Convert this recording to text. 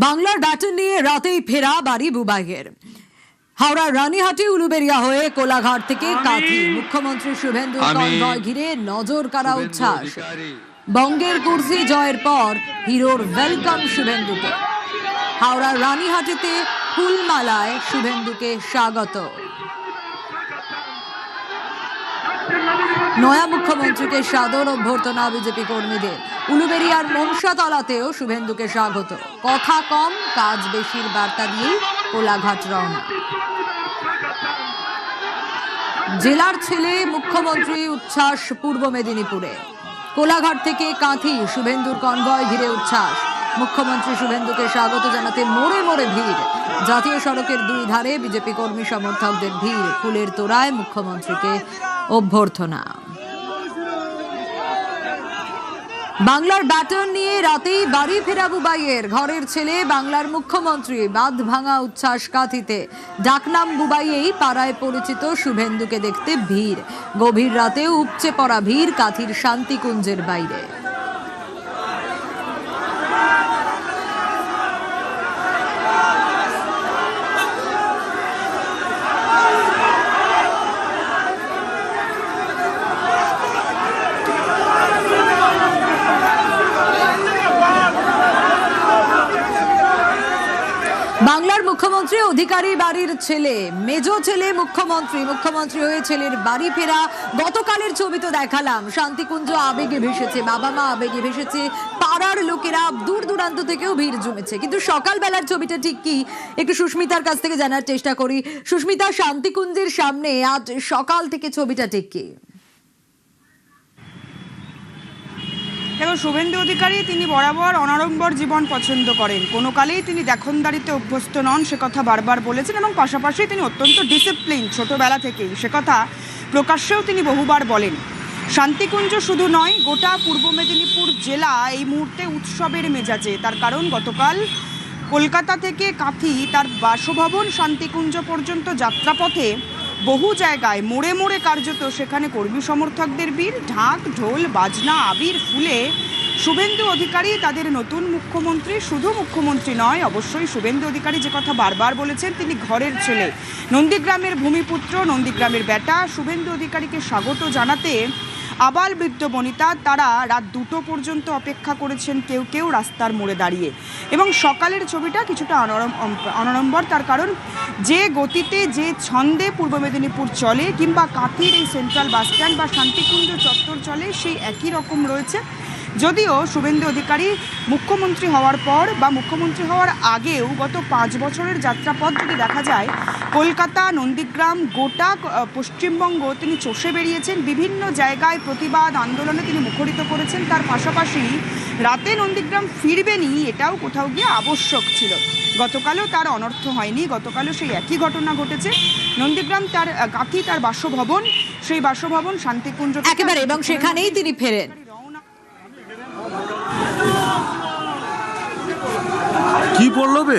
বাংলার ব্যাটন নিয়ে রাতেই ফেরা বাড়ি বুবাইয়ের। হাওড়ার রানীহাটি উলুবেড়িয়া হয়ে কোলাঘাট থেকে কাঁথি মুখ্যমন্ত্রী শুভেন্দু কনভয় ঘিরে নজর কাড়া উচ্ছ্বাস। বঙ্গের কুর্সি জয়ের পর হিরোর ওয়েলকাম শুভেন্দুকে। হাওড়ার রানীহাটিতে ফুলমালায় শুভেন্দুকে স্বাগত। নয়া মুখ্যমন্ত্রীকে সাদর অভ্যর্থনা বিজেপি কর্মীদের। উলুবেড়িয়ার মনসাতলাতেও শুভেন্দুকে স্বাগত। কথা কম কাজ বেশির বার্তা দিয়েই কোলাঘাট রওনা। জেলার ছেলে মুখ্যমন্ত্রী উচ্ছ্বাস পূর্ব মেদিনীপুরে। কোলাঘাট থেকে কাঁথি শুভেন্দুর কনভয় ঘিরে উচ্ছ্বাস। মুখ্যমন্ত্রী শুভেন্দুকে স্বাগত জানাতে মোড়ে মোড়ে ভিড়। জাতীয় সড়কের দুই ধারে বিজেপি কর্মী সমর্থকদের ভিড়। ফুলের তোড়ায় মুখ্যমন্ত্রীকে অভ্যর্থনা। বাংলার ব্যাটন নিয়ে রাতেই বাড়ি ফেরা বুবাইয়ের। ঘরের ছেলে বাংলার মুখ্যমন্ত্রী। বাঁধ ভাঙা উচ্ছ্বাস কাঁথিতে। ডাকনাম বুবাইয়েই পাড়ায় পরিচিত শুভেন্দুকে দেখতে ভিড়। গভীর রাতেও উপচে পড়া ভিড় কাঁথির শান্তিকুঞ্জের বাইরে। বাংলার মুখ্যমন্ত্রী অধিকারী বাড়ির ছেলে, মেজ ছেলে মুখ্যমন্ত্রী। মুখ্যমন্ত্রী হয়ে ছেলের বাড়ি ফেরা। গতকালের ছবি তো দেখালাম, শান্তিকুঞ্জ আবেগে ভেসেছে, বাবা মা আবেগে ভেসেছে, পাড়ার লোকেরা দূর দূরান্ত থেকেও ভিড় জমেছে। কিন্তু সকালবেলার ছবিটা ঠিক কি, একটু সুস্মিতার কাছ থেকে জানার চেষ্টা করি। সুস্মিতা, শান্তিকুঞ্জের সামনে আজ সকাল থেকে ছবিটা ঠিক কি? দেখো, শুভেন্দু অধিকারী তিনি বরাবর অনাড়ম্বর জীবন পছন্দ করেন। কোনো কালেই তিনি দেখনদারিতে অভ্যস্ত নন, সে কথা বারবার বলেছেন। এবং পাশাপাশি তিনি অত্যন্ত ডিসিপ্লিন ছোটবেলা থেকেই, সে কথা প্রকাশ্যেও তিনি বহুবার বলেন। শান্তিকুঞ্জ শুধু নয়, গোটা পূর্ব মেদিনীপুর জেলা এই মুহূর্তে উৎসবের মেজাজে। তার কারণ গতকাল কলকাতা থেকে কাঁথি তার বাসভবন শান্তিকুঞ্জ পর্যন্ত যাত্রাপথে বহু জায়গায় মোড়ে মোড়ে কার্যত সেখানে কর্মী সমর্থকদের ভিড়। ঢাক ঢোল বাজনা আবির ফুলে শুভেন্দু অধিকারী তাদের নতুন মুখ্যমন্ত্রী। শুধু মুখ্যমন্ত্রী নয়, অবশ্যই শুভেন্দু অধিকারী যে কথা বারবার বলেছেন, তিনি ঘরের ছেলে, নন্দীগ্রামের ভূমিপুত্র, নন্দীগ্রামের বেটা। শুভেন্দু অধিকারীকে স্বাগত জানাতে আবাল বৃদ্ধ বনিতা তারা রাত 2টো পর্যন্ত অপেক্ষা করেছেন, কেউ কেউ রাস্তার মোড়ে দাঁড়িয়ে। এবং সকালের ছবিটা কিছুটা অনাড়ম্বর, তার কারণ যে গতিতে যে ছন্দে পূর্ব মেদিনীপুর চলে, কিংবা কাঁথির এই সেন্ট্রাল বাস স্ট্যান্ড বা শান্তিকুঞ্জ চত্বর চলে, সেই একই রকম রয়েছে। যদিও শুভেন্দু অধিকারী মুখ্যমন্ত্রী হওয়ার পর বা মুখ্যমন্ত্রী হওয়ার আগেও গত 5 বছরের যাত্রাপথ যদি দেখা যায়, কলকাতা, নন্দীগ্রাম, গোটা পশ্চিমবঙ্গ তিনি চষে বেরিয়েছেন। বিভিন্ন জায়গায় প্রতিবাদ আন্দোলনে তিনি মুখরিত করেছেন। তার পাশাপাশি রাতে নন্দীগ্রাম ফিরবেনই, এটাও কোথাও গিয়ে আবশ্যক ছিল। গতকালও তার অনর্থ হয়নি, গতকালও সেই একই ঘটনা ঘটেছে। নন্দীগ্রাম তার কাঁথি তার বাসভবন, সেই বাসভবন শান্তিকুঞ্জ একেবারে, এবং সেখানেই তিনি ফেরেন। কি পড়লো বে?